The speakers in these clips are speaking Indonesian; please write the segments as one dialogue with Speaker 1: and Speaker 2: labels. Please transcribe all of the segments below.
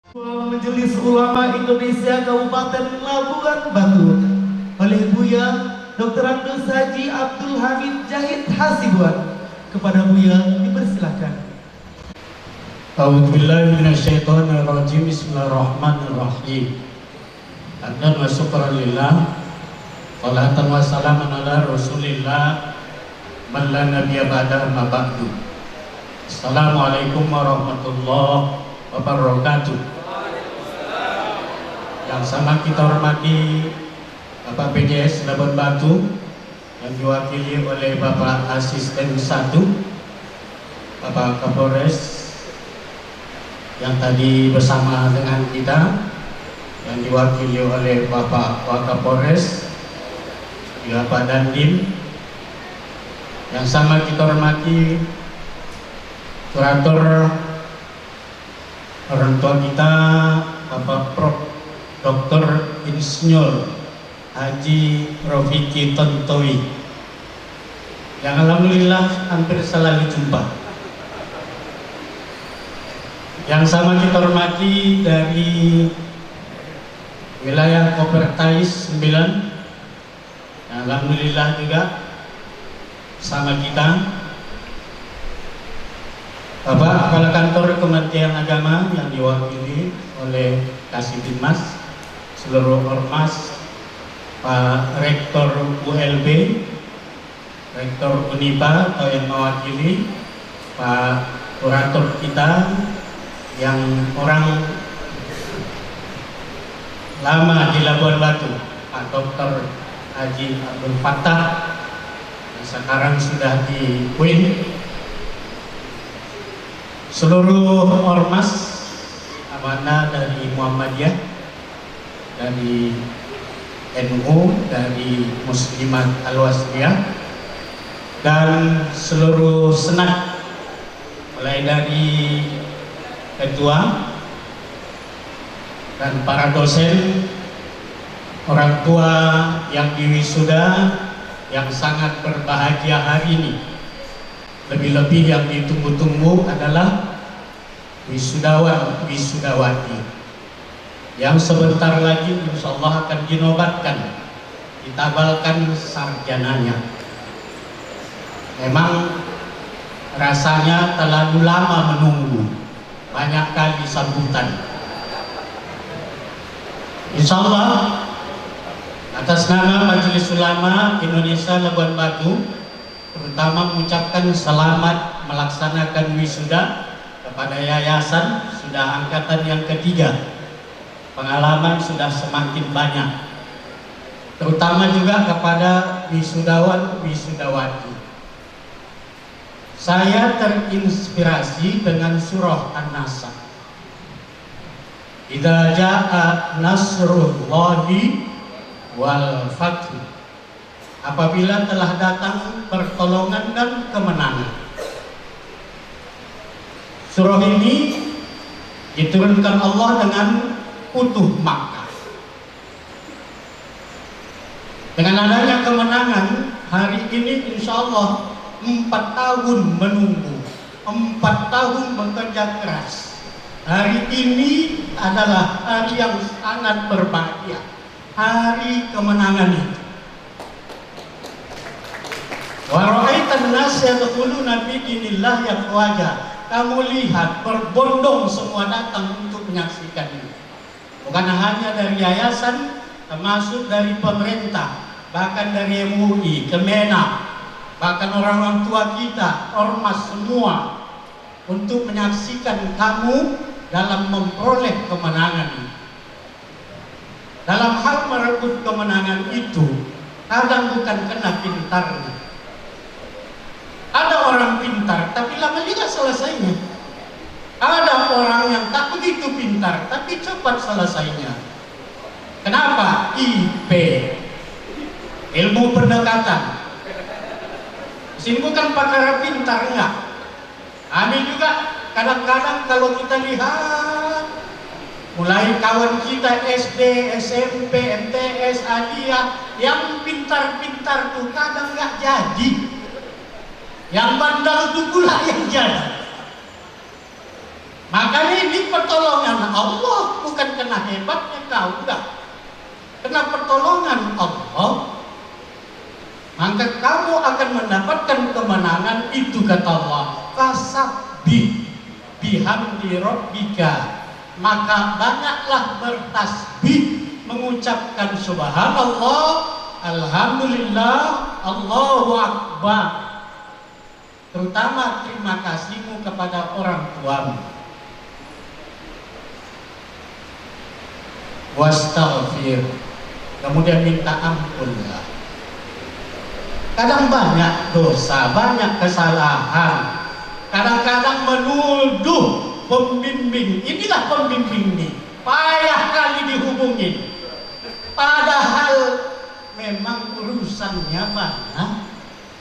Speaker 1: Majelis Ulama Indonesia Kabupaten Labuan Batu oleh Buya Dr. Andes Haji Abdul Hamid Jahid Hasibuan. Kepada Buya dipersilakan.
Speaker 2: A'udzubillahi minasyaitonirrajim. Bismillahirrahmanirrahim. Hamdan wa syukran lillah. Salatan wa salaman ala Rasulillah man la nabiyya ba'da ma ba'du. Assalamualaikum warahmatullahi wabarakatuh. Yang sama kita hormati Bapak PJS Labuan Batu yang diwakili oleh Bapak Asisten 1, Bapak Kapolres yang tadi bersama dengan kita, yang diwakili oleh Bapak Wakapolres, Bapak Dandim, yang sama kita hormati kurator orang tua kita, Bapak Prof. Dr. Insinyur Haji Rofiki Tontowi, yang alhamdulillah hampir selalu jumpa. Yang sama kita hormati dari wilayah Kopertais 9, yang alhamdulillah juga sama kita. Bapak Kepala Kantor Kementerian Agama yang diwakili oleh Kasitimas, seluruh ormas, Pak Rektor ULB, Rektor Unipa atau yang mewakili, Pak Kurator kita yang orang lama di Labuan Batu, Pak Dr. Haji Abdul Fattah, yang sekarang sudah di UIN, seluruh ormas amanah dari Muhammadiyah, dari NU, dari Muslimat Al-Wasliyah, dan seluruh senat, mulai dari ketua dan para dosen, orang tua yang diwisuda, yang sangat berbahagia hari ini. Lebih-lebih yang ditunggu-tunggu adalah wisudawan, wisudawati yang sebentar lagi insya Allah akan dinobatkan, ditabalkan sarjananya. Memang rasanya terlalu lama menunggu, banyak kali sambutan. Insya Allah atas nama Majelis Ulama Indonesia Labuan Batu, terutama mengucapkan selamat melaksanakan wisuda kepada yayasan, sudah angkatan yang ketiga. Pengalaman sudah semakin banyak, terutama juga kepada wisudawan, wisudawati. Saya terinspirasi dengan surah An-Nasr. Idza jaa nasrullahi wal fath. Apabila telah datang pertolongan dan kemenangan. Surah ini diturunkan Allah dengan utuh Makkah. Dengan adanya kemenangan hari ini, insya Allah 4 tahun menunggu, 4 tahun bekerja keras. Hari ini adalah hari yang sangat berbahagia, hari kemenangan itu. Wa ra'aitan nas yadkhuluna fi dinillahi afwaja. Kamu lihat berbondong semua datang untuk menyaksikan ini. Bukan hanya dari yayasan, termasuk dari pemerintah, bahkan dari MUI, Kemenak, bahkan orang-orang tua kita, ormas semua, untuk menyaksikan kamu dalam memperoleh kemenangan ini. Dalam hal merebut kemenangan itu, kadang bukan kena pintarnya. Ada orang pintar, tapi lama juga selesainya. Ada orang yang tak begitu pintar, tapi cepat selesainya. Kenapa? IP, ilmu pendekatan. Di sini bukan perkara pintar, enggak. Kami juga kadang-kadang kalau kita lihat, mulai kawan kita SD, SMP, MTS, Aliyah, yang pintar-pintar tuh kadang enggak jadi. Yang bandel itu pula yang jadi. Makanya ini pertolongan Allah karena hebatnya kau, enggak. Karena pertolongan Allah, maka kamu akan mendapatkan kemenangan itu, kata Allah. Fasabbih bihamdi rabbika, maka banyaklah bertasbih, mengucapkan subhanallah, alhamdulillah, Allahu akbar. Terutama terima kasihmu kepada orang tuamu. Wastaghfir, kemudian minta ampunlah. Kadang banyak dosa, banyak kesalahan. Kadang-kadang menuduh pembimbing, inilah pembimbing ini, payah kali dihubungin. Padahal memang urusannya banyak,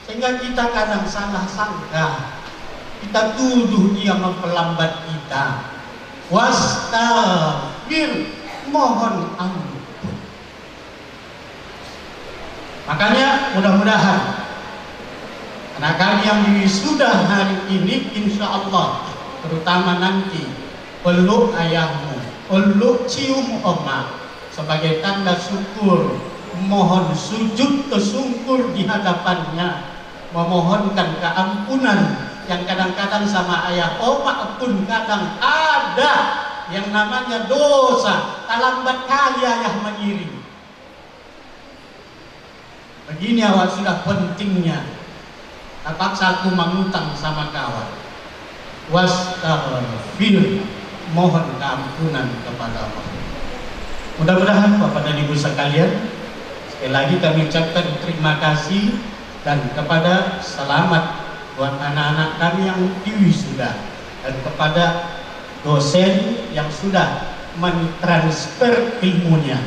Speaker 2: sehingga kita kadang salah sangka. Kita tuduh dia memperlambat kita. Wastaghfir, mohon ampun. Makanya mudah-mudahan anak kami yang wisuda hari ini, insya Allah, terutama nanti peluk ayahmu, peluk cium oma sebagai tanda syukur, mohon sujud tersungkur di hadapannya, memohonkan keampunan yang kadang-kadang sama ayah oma pun kadang ada yang namanya dosa, lambat kali ayah mengiring. Begini awak sudah pentingnya. Terpaksa aku mengutang sama kawan. Wastaghfir, mohon keampunan kepada Allah. Mudah-mudahan Bapak dan Ibu sekalian, sekali lagi kami ucapkan terima kasih dan kepada selamat buat anak-anak kami yang diwisuda, dan kepada dosen yang sudah mentransfer ilmunya.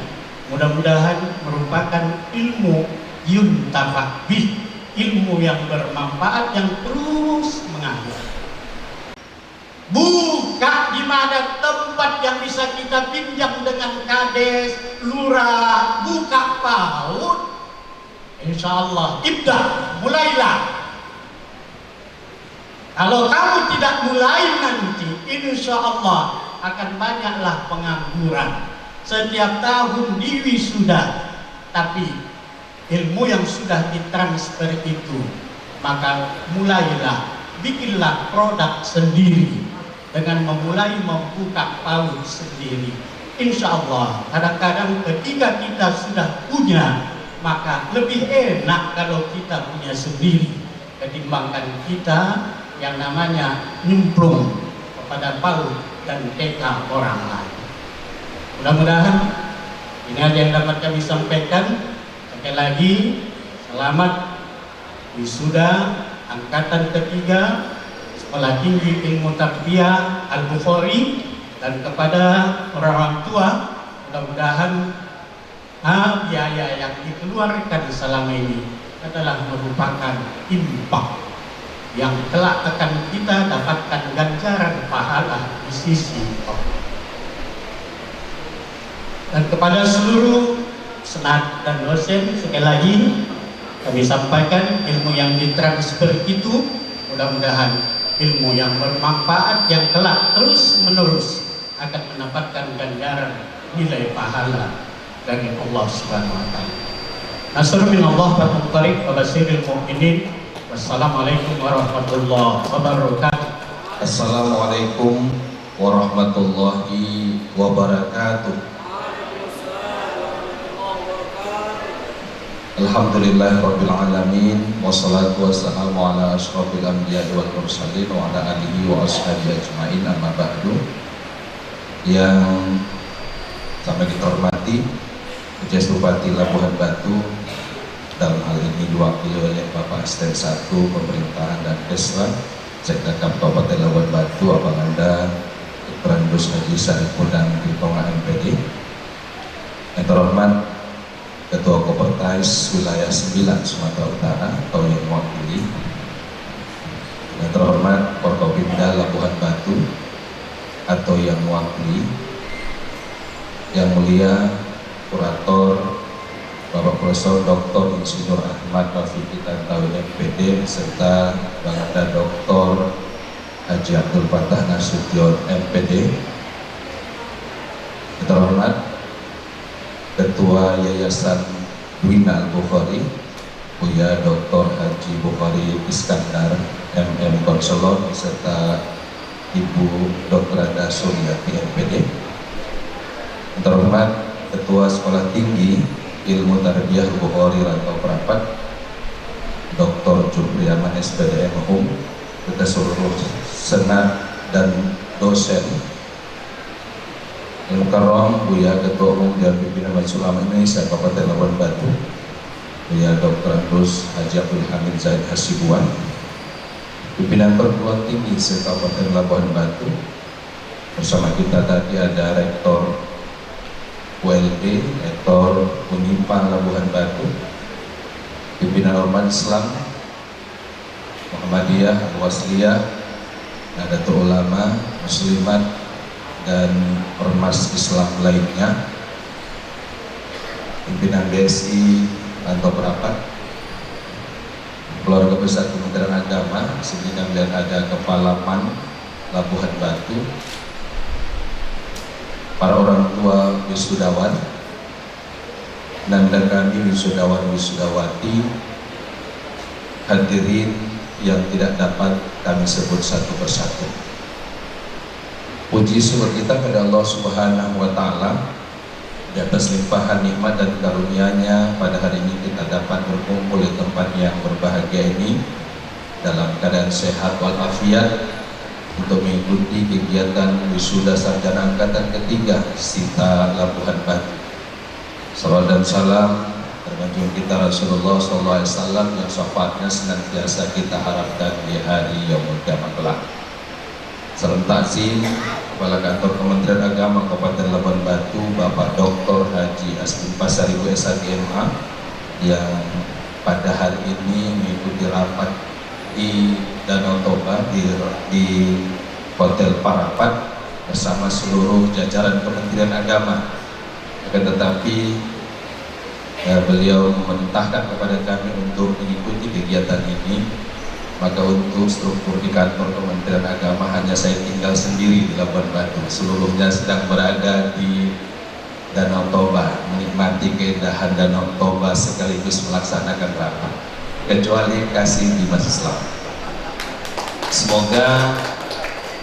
Speaker 2: Mudah-mudahan merupakan ilmu yuntafa'h bih, ilmu yang bermanfaat yang terus mengalir. Buka di mana tempat yang bisa kita pinjam dengan kades, lurah, buka PAUD. Insya Allah, ibda, mulailah. Kalau kamu tidak mulai nanti, insya Allah akan banyaklah pengangguran. Setiap tahun diwisuda, tapi ilmu yang sudah ditransfer itu, maka mulailah, bikinlah produk sendiri dengan memulai membuka PAUD sendiri. Insya Allah, kadang-kadang ketika kita sudah punya, maka lebih enak kalau kita punya sendiri ketimbangkan kita yang namanya nyemplung kepada PAUD dan TK orang lain. Mudah-mudahan ini aja yang dapat kami sampaikan. Sekali lagi, selamat wisuda angkatan ketiga Sekolah Tinggi Ilmu Tarbiyah Al-Bukhari, dan kepada orang tua, mudah-mudahan biaya yang dikeluarkan selama ini adalah merupakan infak yang kelak akan kita dapatkan ganjaran pahala di sisi Allah. Dan kepada seluruh senat dan dosen, sekali lagi kami sampaikan ilmu yang ditransfer itu mudah-mudahan ilmu yang bermanfaat yang kelak terus menerus akan mendapatkan ganjaran nilai pahala dari Allah Subhanahu wa taala. Nasrul min Allah wa tariq wa basiril mu'minin. Wassalamualaikum warahmatullahi wabarakatuh.
Speaker 3: Assalamualaikum warahmatullahi wabarakatuh. Alhamdulillahirabbil alamin, wassalatu wassalamu ala asyrofil anbiya'i wal mursalin wa ala alihi wa ashabihi ajmain, amma ba'du. Yang sampai kita hormati Majelis Bupati Labuhan Batu, dalam hal ini diwakili oleh Bapak Asisten 1 Pemerintahan dan Kesra Sekda Kabupaten Labuhan Batu, Abang Anda Ibrandus Haji Sariful dan Ketua MPD. Yang terhormat Ketua Kopertais Wilayah 9 Sumatera Utara atau yang mewakili, yang terhormat Forkopimda Labuhan Batu atau yang mewakili, yang mulia Kurator Bapak Profesor Dr. Insinyur Ahmad Rafiqi Tantawi MPD, serta Bangda Dr. Haji Abdul Fattah Nasution MPD, terhormat Ketua Yayasan Wina Al-Bukhari Buya Dr. Haji Bukhari Iskandar MM Konselor beserta Ibu Dr. Anda Suryati MPD. Terhormat Ketua Sekolah Tinggi Ilmu Tarbiyah Bukhari Rantau Perapat Dr. Jubriaman SPDM Hum, serta seluruh senat dan dosen. Yang Mukarram Buya Ketua Umum dan Pimpinan Majelis Ulama Indonesia Kabupaten Labuan Batu Buya Dr. Andrus Haji Abdul Hamid Zahid Hasibuan, Pimpinan Perguruan Tinggi se-Kabupaten Labuan Batu. Bersama kita tadi ada Rektor ULB, Rektor Unipa Labuan Batu, Pimpinan Ormas Islam Muhammadiyah, Al-Wasliyah, Nahdlatul Ulama, Muslimat, dan Ormas Islam lainnya, Pimpinan BSI Rantau Perapat, keluarga besar Kementerian Agama, sini dan ada Kepala PAN Labuhan Batu, para orang tua wisudawan, nanda kami wisudawan wisudawati, hadirin yang tidak dapat kami sebut satu persatu. Puji syukur kita pada Allah Subhanahu wa Ta'ala di atas limpahan nikmat dan karunia-Nya pada hari ini kita dapat berkumpul di tempat yang berbahagia ini dalam keadaan sehat walafiat untuk mengikuti kegiatan wisuda sarjana angkatan ketiga SITA Labuhan Batu. Salawat dan salam tergantung kita Rasulullah SAW yang syafaatnya senantiasa kita harapkan di hari yaumul kiamat kelak. Salam takzim Kepala Kantor Kementerian Agama Kabupaten Labuan Batu Bapak Dr. Haji Astin Pasaribu SHGMA yang pada hari ini mengikuti rapat di Danau Toba di Hotel Parapat bersama seluruh jajaran Kementerian Agama. Akan tetapi beliau memerintahkan kepada kami untuk mengikuti kegiatan ini, maka untuk struktur di kantor Kementerian Agama hanya saya tinggal sendiri di Labuan Batu. Seluruhnya sedang berada di Danau Toba, menikmati keindahan Danau Toba sekaligus melaksanakan rapat, kecuali kasih di Masjid Islam. Semoga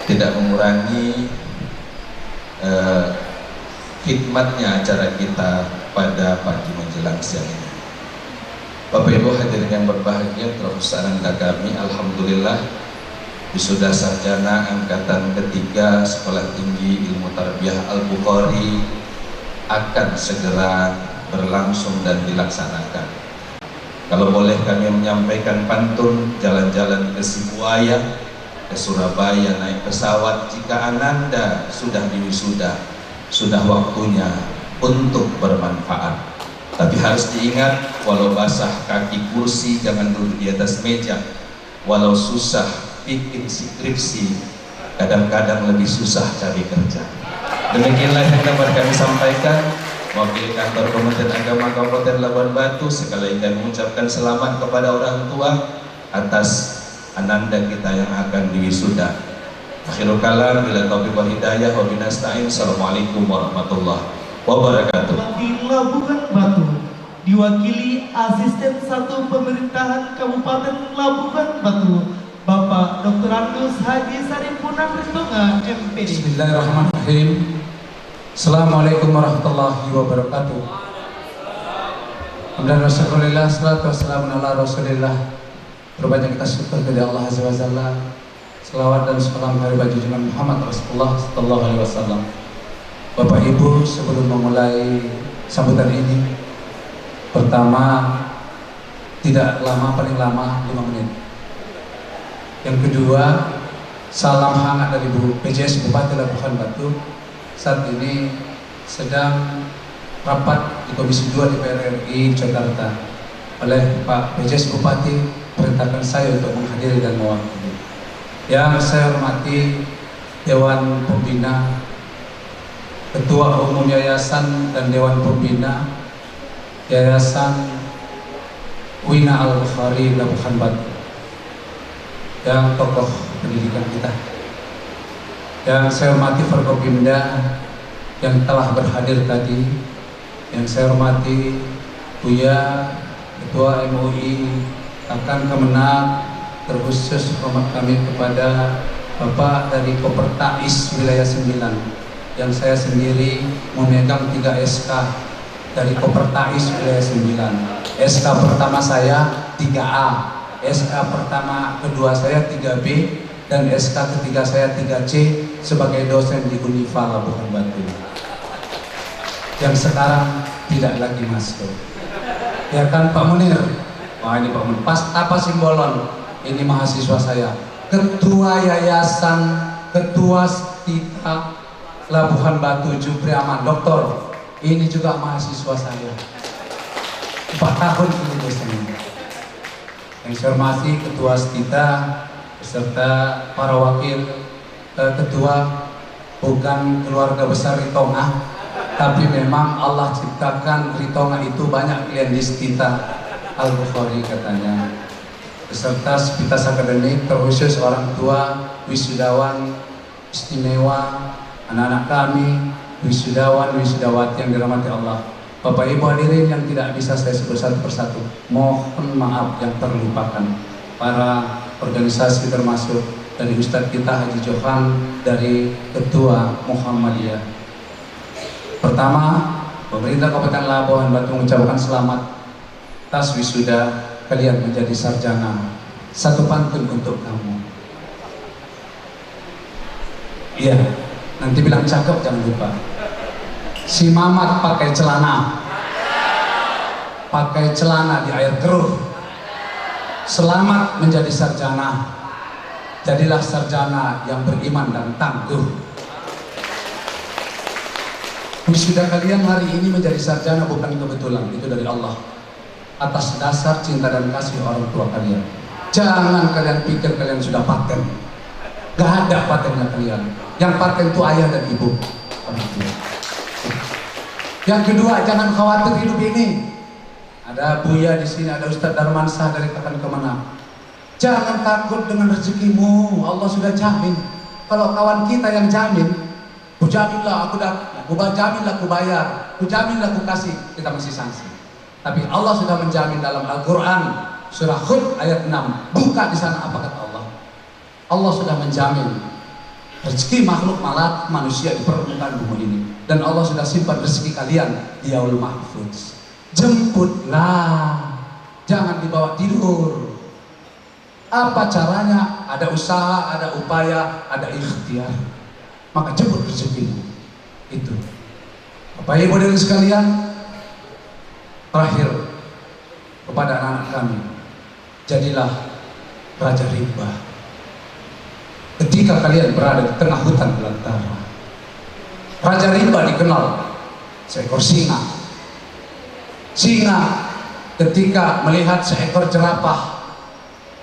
Speaker 3: tidak mengurangi hikmatnya acara kita pada pagi menjelang siang ini. Bapak Ibu hadirin yang berbahagia, terus ananda kami alhamdulillah wisuda sarjana angkatan ketiga Sekolah Tinggi Ilmu Tarbiyah Al-Bukhari akan segera berlangsung dan dilaksanakan. Kalau boleh kami menyampaikan pantun, jalan-jalan ke Sibuaya, ke Surabaya naik pesawat, jika ananda sudah diwisuda, sudah waktunya untuk bermanfaat. Tapi harus diingat, walau basah kaki kursi jangan duduk di atas meja. Walau susah bikin skripsi, kadang-kadang lebih susah cari kerja. Demikianlah yang dapat kami sampaikan. Wakil Kantor Kementerian Agama Kabupaten Labuan Batu sekali lagi mengucapkan selamat kepada orang tua atas ananda kita yang akan diwisuda. Akhirul kalam, bila taufiq wal hidayah wa binasta'in. Assalamualaikum warahmatullahi wabarakatuh.
Speaker 1: Di Labuhan Batu diwakili Asisten 1 Pemerintahan Kabupaten Labuhan Batu Bapak Dr. Andrus Haji Saripunan Ristonga MPD.
Speaker 4: Bismillahirrahmanirrahim. Assalamualaikum warahmatullahi wabarakatuh. Alhamdulillah, syukurillah, salatu wassalamu ala rasulillah. Berbanyak kita syukur kepada Allah Azza wa Jalla. Selawat dan salam hari bagi Nabi Muhammad Rasulullah sallallahu alaihi wasallam. Bapak Ibu, sebelum memulai sambutan ini, pertama tidak lama, paling lama 5 menit. Yang kedua, salam hangat dari Bu PJS Bupati Labuhan Batu. Saat ini sedang rapat di Komisi 2 DPR RI Jakarta oleh Pak PJS Bupati, perintahkan saya untuk menghadiri dan mewakili. Yang saya hormati Dewan Pembina, Ketua Umum Yayasan dan Dewan Pembina Yayasan Wina Al-Bukhari Labuhan Batu, yang tokoh pendidikan kita, yang saya hormati Forkopimda yang telah berhadir tadi, yang saya hormati Buya Ketua MUI, Akan Kemenag, terkhusus hormat kami kepada Bapak dari Kopertais Wilayah 9 yang saya sendiri memegang 3 SK dari Kopertais Wilayah 9. SK pertama saya 3A, SK kedua saya 3B, dan SK ketiga saya 3C sebagai dosen di Unifa Labuhan Batu yang sekarang tidak lagi masuk. Ya kan Pak Munir? Wah ini Pak Munir, pas apa simbolon? Ini mahasiswa saya, Ketua Yayasan, Ketua Stita Labuhan Batu Jupri Aman, Doktor. Ini juga mahasiswa saya, 4 tahun ini dosennya. Yang saya hormati Ketua Stita beserta para wakil ketua, bukan keluarga besar Ritonga, tapi memang Allah ciptakan Ritonga itu banyak klien di Stita Al-Bukhari katanya. Beserta Spitas Akademik, terkhusus orang tua, wisudawan istimewa, anak-anak kami, wisudawan, wisudawati yang dirahmati Allah. Bapak Ibu hadirin yang tidak bisa saya sebut satu persatu, mohon maaf yang terlupakan. Para organisasi termasuk dari Ustadz kita Haji Johan dari Ketua Muhammadiyah. Pertama, pemerintah Kabupaten Labuhan Batu mengucapkan selamat atas wisuda kalian menjadi sarjana. Satu pantun untuk kamu. Iya, nanti bilang cakep jangan lupa. Si Mamat pakai celana di air keruh. Selamat menjadi sarjana. Jadilah sarjana yang beriman dan tangguh. Wisuda kalian hari ini menjadi sarjana bukan kebetulan, itu dari Allah. Atas dasar cinta dan kasih orang tua kalian. Jangan kalian pikir kalian sudah paten. Gak ada patennya kalian. Yang paten itu ayah dan ibu. Yang kedua, jangan khawatir hidup ini. Ada Buya di sini, ada Ustadz Darmansyah dari Akan Kemenag. Jangan takut dengan rezekimu, Allah sudah jamin. Kalau kawan kita yang jamin, ku jaminlah aku jaminlah aku bayar, ku jaminlah aku kasih, kita masih sanksi. Tapi Allah sudah menjamin dalam Al-Quran surah Hud ayat 6. Buka di sana apa kata Allah. Allah sudah menjamin rezeki makhluk manusia di permukaan bumi ini, dan Allah sudah simpan rezeki kalian di Yaumul Mahfuz. Jemputlah, jangan dibawa tidur. Apa caranya? Ada usaha, ada upaya, ada ikhtiar. Maka jemput rezekimu. Itu. Bapak Ibu hadirin sekalian, terakhir kepada anak-anak kami, jadilah raja rimba. Ketika kalian berada di tengah hutan belantara, raja rimba dikenal seekor singa. Singa ketika melihat seekor jerapah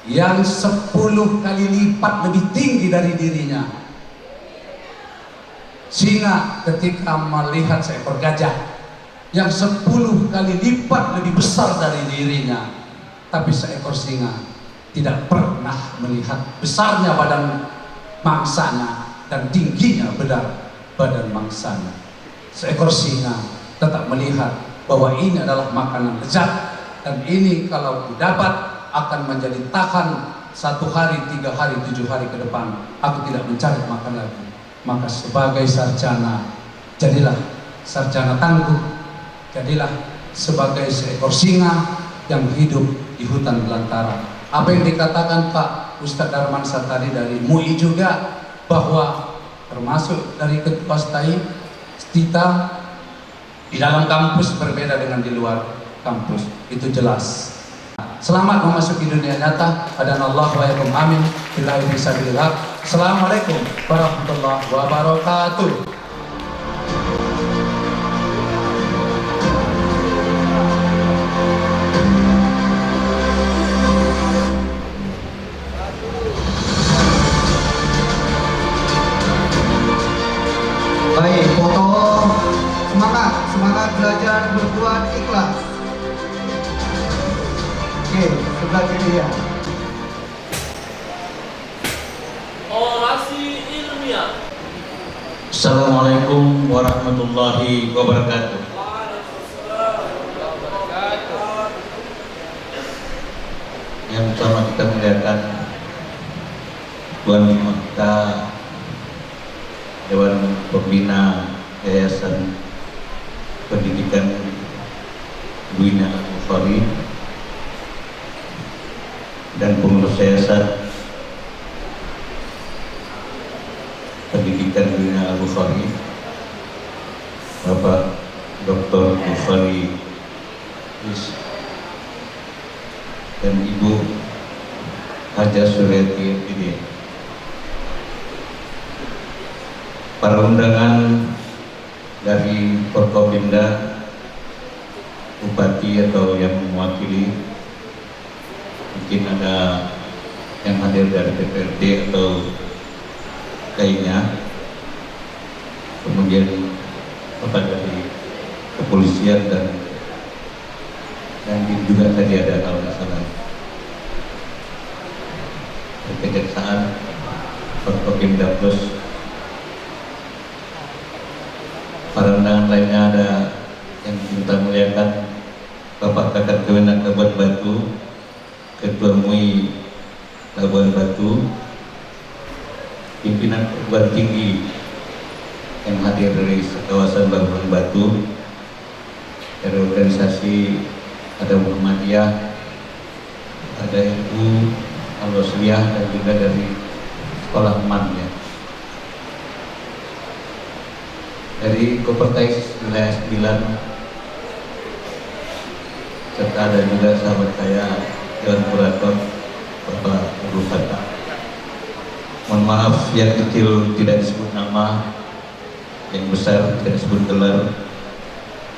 Speaker 4: yang 10 kali lipat lebih tinggi dari dirinya. Singa ketika melihat seekor gajah yang 10 kali lipat lebih besar dari dirinya. Tapi seekor singa tidak pernah melihat besarnya badan mangsanya dan tingginya badan mangsanya. Seekor singa tetap melihat bahwa ini adalah makanan lezat, dan ini kalau dapat akan menjadi tahan 1 hari, 3 hari, 7 hari ke depan. Aku tidak mencari makan lagi. Maka sebagai sarjana, jadilah sarjana tangguh. Jadilah sebagai seekor singa yang hidup di hutan belantara. Apa yang dikatakan Pak Ustadz Darmansyah tadi dari MUI juga, bahwa termasuk dari Ketua Stita di dalam kampus berbeda dengan di luar kampus, itu jelas. Selamat memasuki dunia nyata. Hadanallahu wa iyyakum, amin. Billahi fisabilillah. Assalamualaikum warahmatullahi wabarakatuh.
Speaker 1: Baik, foto. Semangat belajar, berbuat ikhlas. Oke, sebelah kiri ya.
Speaker 5: Orasi ilmiah.
Speaker 2: Assalamualaikum warahmatullahi wabarakatuh. Yang pertama kita melihatkan Tuan kita Dewan Pembina Yayasan Pendidikan Bina Al-Bukhari dan pengurus Yayasan Pendidikan Bina Al-Bukhari, Bapak Dr. Bukhari dan Ibu Haja Suryati ini, para undangan dari Forkopimda, Bupati atau yang mewakili, mungkin ada yang hadir dari DPRD atau lainnya, kemudian Bapak dari kepolisian dan juga tadi ada kalau nggak salah kejaksaan, Forkopimda Plus, para undangan lainnya ada yang kita muliakan Bapak Kadar Kewenang Labuan Batu, Ketua MUI Labuan Batu, pimpinan perguruan tinggi yang hadir dari kawasan Labuan Batu, dari organisasi ada Muhammadiyah, ada Ibu Al-Wasliyah dan juga dari sekolah MAN ya. Dari Kopertais wilayah 9, serta ada juga sahabat saya Dewan Kurator Bapak Abu Fatah. Mohon maaf yang kecil tidak disebut nama, yang besar tidak disebut gelar,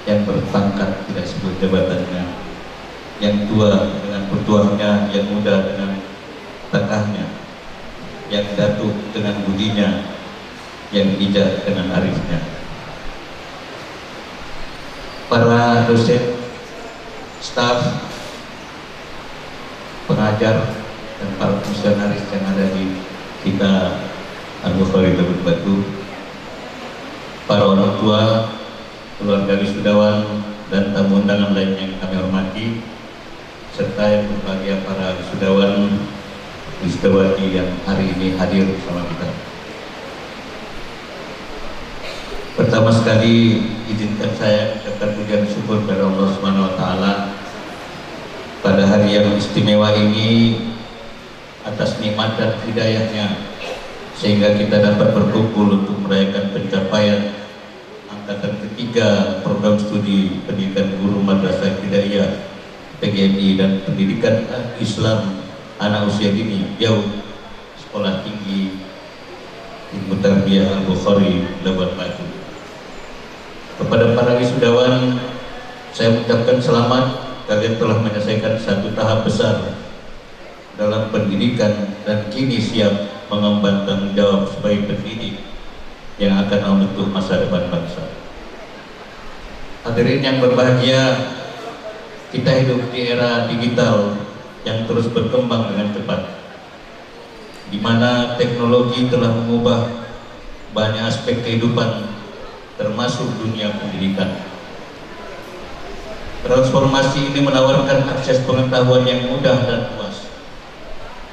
Speaker 2: yang berpangkat tidak disebut jabatannya, yang tua dengan petuahnya, yang muda dengan takahnya, yang datuk dengan budinya, yang bijak dengan arifnya. Para dosen, staf, pengajar, dan para fungsionaris yang ada di kita Al-Bukhari Labuan Batu, para orang tua, keluarga wisudawan, dan tamu undangan lainnya yang kami hormati, serta yang berbahagia para wisudawan wisudawati yang hari ini hadir bersama kita. Pertama sekali izinkan saya ucapkan pujian syukur kepada Allah Subhanahu wa taala pada hari yang istimewa ini atas nikmat dan hidayahnya, sehingga kita dapat berkumpul untuk merayakan pencapaian angkatan ketiga program studi pendidikan guru madrasah Hidayah PGMI dan pendidikan Islam anak usia dini jauh sekolah tinggi Ilmu Tarbiyah Al-Bukhari Labuan Batu. Kepada para wisudawan, saya mengucapkan selamat, kalian telah menyelesaikan satu tahap besar dalam pendidikan dan kini siap mengemban tanggung jawab sebagai pendidik yang akan membentuk masa depan bangsa. Hadirin yang berbahagia, kita hidup di era digital yang terus berkembang dengan cepat, di mana teknologi telah mengubah banyak aspek kehidupan, termasuk dunia pendidikan. Transformasi ini menawarkan akses pengetahuan yang mudah dan luas.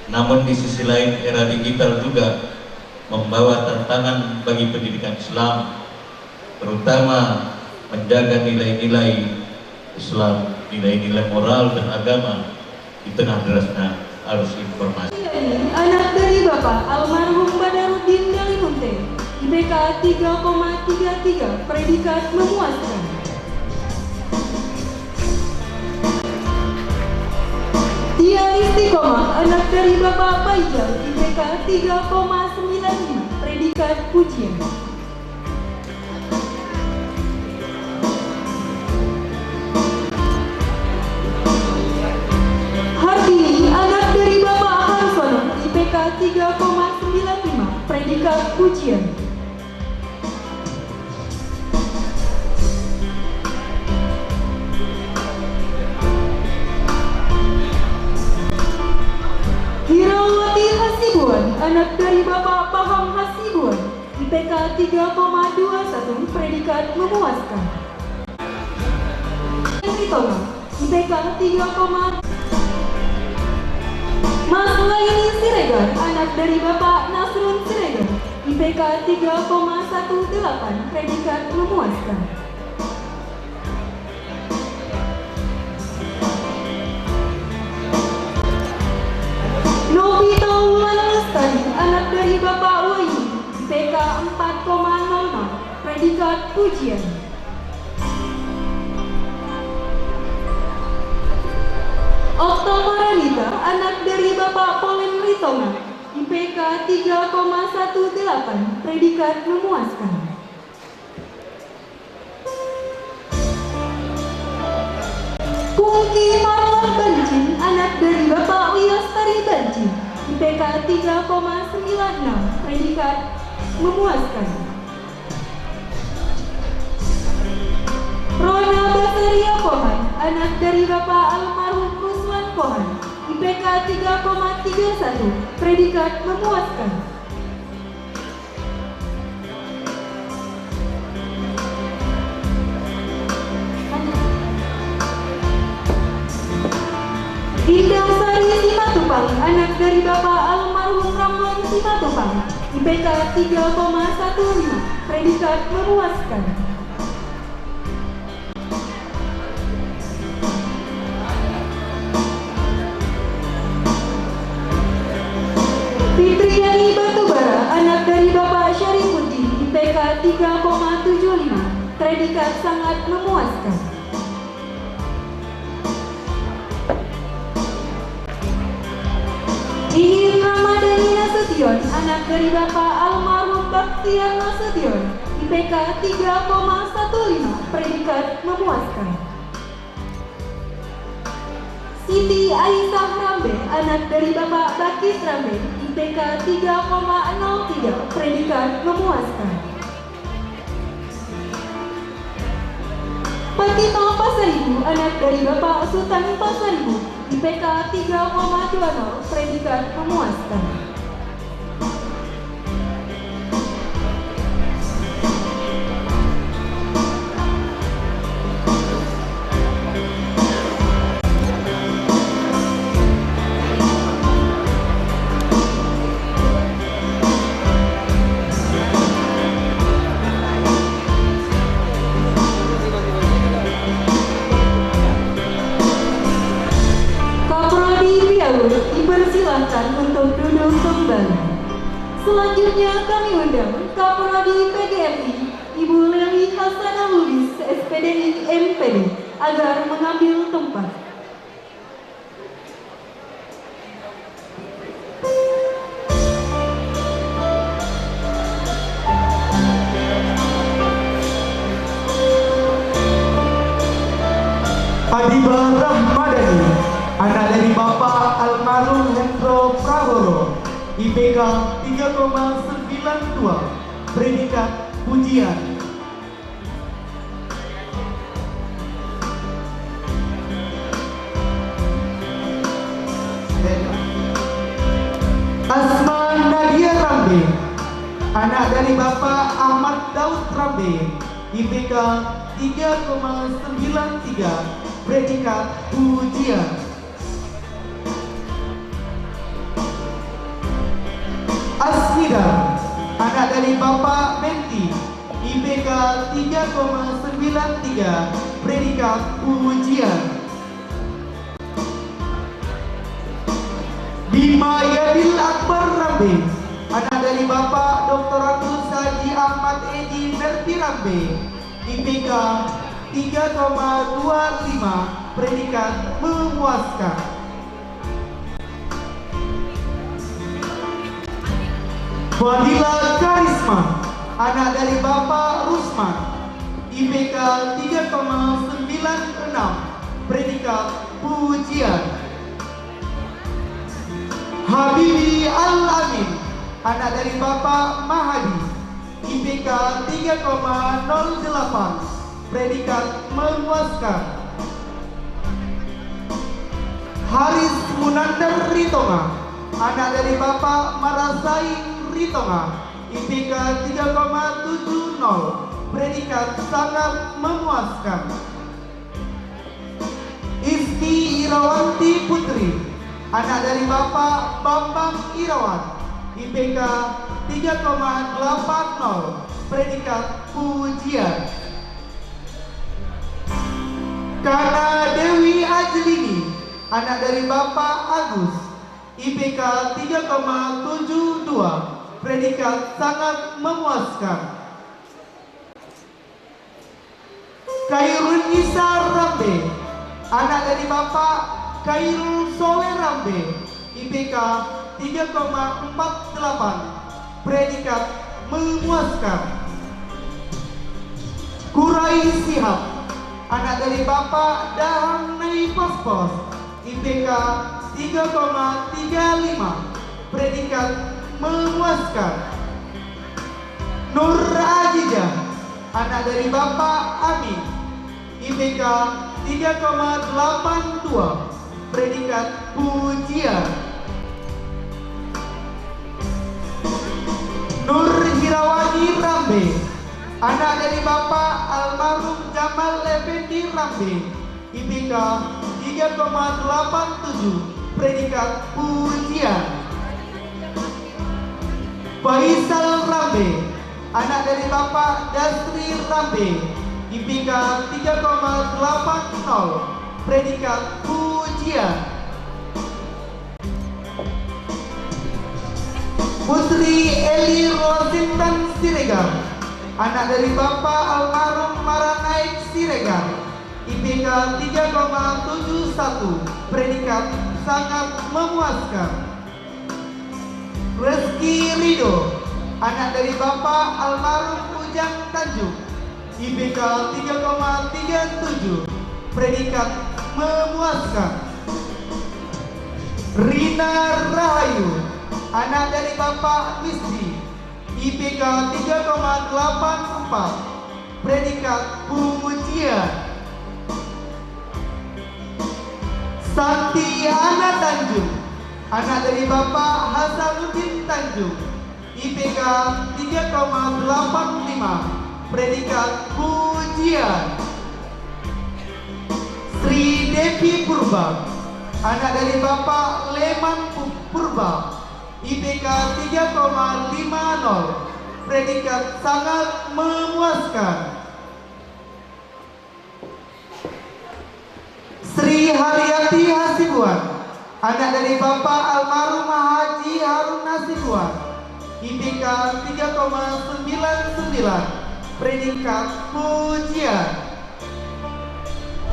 Speaker 2: Namun di sisi lain, era digital juga membawa tantangan bagi pendidikan Islam, terutama menjaga nilai-nilai Islam, nilai-nilai moral dan agama di tengah derasnya arus informasi.
Speaker 5: Anak dari Bapak almarhum Badarudin Dalimunte, IPK 3,33, predikat memuaskan. Tia Istiqomah, anak dari Bapak Faijal, IPK 3,95, predikat pujian. Hardini, anak dari Bapak Hansono, IPK 3,95, predikat pujian. Hirawati Hasibuan, anak dari Bapak Paham Hasibuan, IPK IPK 3,21, predikat memuaskan. Ritonga, IPK 3, Mas Laini Siregar, anak dari Bapak Nasrun Siregar, IPK 3,18, predikat memuaskan. Novita Wulan Lestari, anak dari Bapak Wahyu, IPK 4,00, predikat pujian. Oktomaranita, anak dari Bapak Polen Ritonga, IPK 3,18, predikat memuaskan. Pungki Marwan Bancin, anak dari Bapak Wiastari Bancin, IPK 3,96, predikat memuaskan. Rona Basaria Pohan, anak dari Bapak almarhum Ruslan Pohan, IPK 3,31, predikat memuaskan. Indah Sari Simatupang, anak dari Bapak almarhum Ramlan Simatupang, IPK 3,15, predikat memuaskan. Fitriani Batubara, anak dari Bapak Syarifuddin, IPK 3,75, predikat sangat memuaskan. Ingin Ramadhani Nasution, anak dari Bapak almarhum Baktiar Nasution, IPK 3,15, predikat memuaskan. Siti Aisyah Rambe, anak dari Bapak Bakit Rambe, IPK 3,03, predikat memuaskan. Patito Pasaribu, anak dari Bapak Sultan Pasaribu, IPK 3,20, predikat memuaskan. Dipersilahkan untuk duduk kembali. Selanjutnya kami undang Kaprodi PGRI Ibu Leli Hasanah Lubis SPDI MPD agar mengambil tempat.
Speaker 1: Adiba Rahmadani, anak dari Bapak almarhum Hendro Prahoro, IPK 3,92, predikat pujian. Asma Nadia Rambe, anak dari Bapak Ahmad Daud Rambe, IPK 3,93, predikat pujian. Asmida, anak dari Bapak Menti, IPK 3,93, predikat pujian. Bima Yadil Akbar Rambe, anak dari Bapak Dr. Abdul Saji Ahmad Edi Nerti Rambe, IPK 3,25, predikat memuaskan. Fadila Karisma, anak dari Bapak Rusman, IPK 3,96, predikat pujian. Habibi Al-Amin, anak dari Bapak Mahadi, IPK 3,08, predikat memuaskan. Haris Munandar Ritonga, anak dari Bapak Marasaing Ritonga, IPK 3,05, predikat sangat memuaskan. Isti Irawanti Putri, anak dari Bapak Bambang Irawan, IPK 3,80, predikat pujian. Kana Dewi Ajlini, anak dari Bapak Agus, IPK 3,72, predikat sangat memuaskan. Khairul Nisa Rambe, anak dari Bapak Khairul Soleh Rambe, IPK 3,48, predikat memuaskan. Kurai Sihab, anak dari Bapak Dahang Nei Pospos, IPK 3,35, predikat memuaskan. Nur Ajijah, anak dari Bapak Amin, IPK 3,82, predikat pujian. Nur Hirawani Rambe, anak dari Bapak almarhum Jamal Effendi Rambe, IPK 3,87, predikat pujian. Faisal Rambe, anak dari Bapak Dasri Rambe, IPK 3,80, predikat pujian. Putri Eli Rosintan Siregar, anak dari Bapak almarhum Maranaik Siregar, IPK 3,71, predikat sangat memuaskan. Reski Rido, anak dari Bapak almarhum Ujang Tanjung, IPK 3,37, predikat memuaskan. Rina Rahayu, anak dari Bapak Misdi, IPK 3,84, predikat pujian. Santi Ana Tanjung, anak dari Bapak Hasanuddin Tanjung, IPK 3,85, predikat pujian. Sri Devi Purba, anak dari Bapak Leman Purba, IPK 3,50, predikat sangat memuaskan. Sri Haryati Hasibuan, anak dari Bapak almarhum Haji Harun Hasibuan, IPK 3,99, predikat pujian.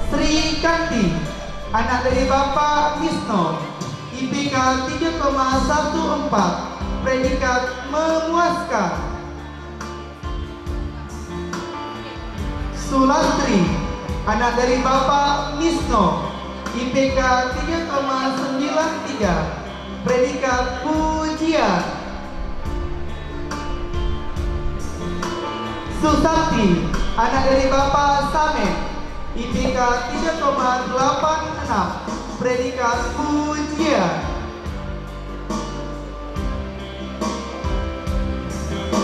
Speaker 1: Sri Kanti, anak dari Bapak Wisno, IPK 3,14, predikat memuaskan. Sulastri, anak dari Bapak Misno, IPK 3,93, predikat pujian. Susati, anak dari Bapak Samet, IPK 3,86, predikat pujian.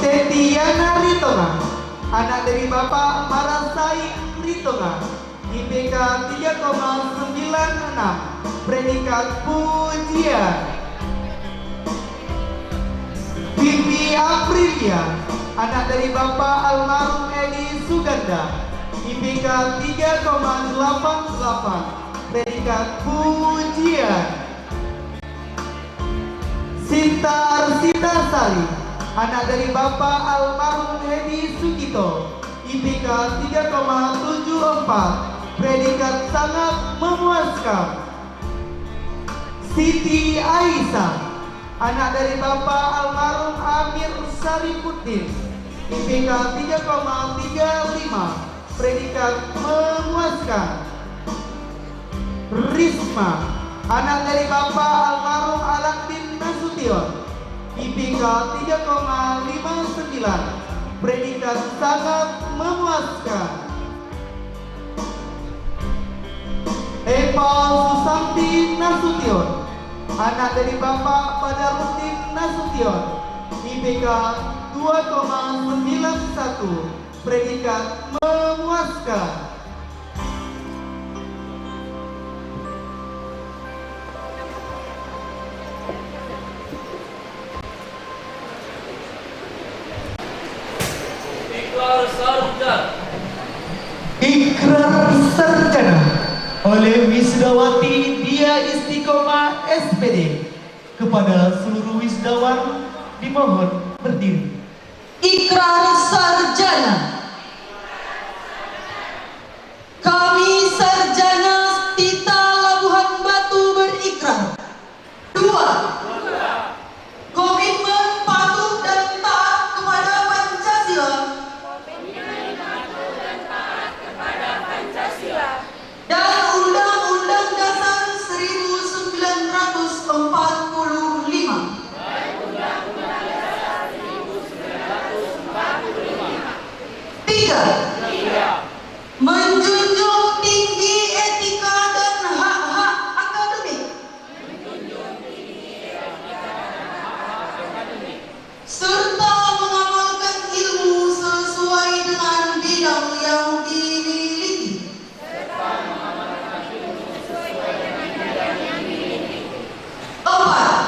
Speaker 1: Tetiana Ritonga, anak dari Bapak Marasai Ritonga, IPK 3,96, predikat pujian. Bibi Aprilia, anak dari Bapak almarhum Edi Suganda, IPK 3,88, predikat pujian. Sinta Arsita Sari, anak dari Bapak almarhum Edi Sugito, IPK 3,74, predikat sangat memuaskan. Siti Aisyah, anak dari Bapak almarhum Amir Sarifuddin, IPK 3,35, predikat memuaskan. Risma, anak dari Bapak almarhum Alakdin Nasution, IPK 3,59, predikat sangat memuaskan. Eva Susanti Nasution, anak dari Bapak Badarudin Nasution, IPK 2,91, Batu, predikat memuaskan. Ikrar sarjana oleh Wisdawati Dia Istiqomah SPD. Kepada seluruh wisdawan dimohon berdiri.
Speaker 6: Ikrar sarjana. Kami sarjana Tita Labuhan Batu berikrar. 2. Komitmen patuh dan taat kepada Pancasila. Dan Undang-Undang Dasar 1945. 3. Menjunjung tinggi etika dan hak-hak akademik. Serta mengamalkan ilmu sesuai dengan bidang yang dimiliki. 4.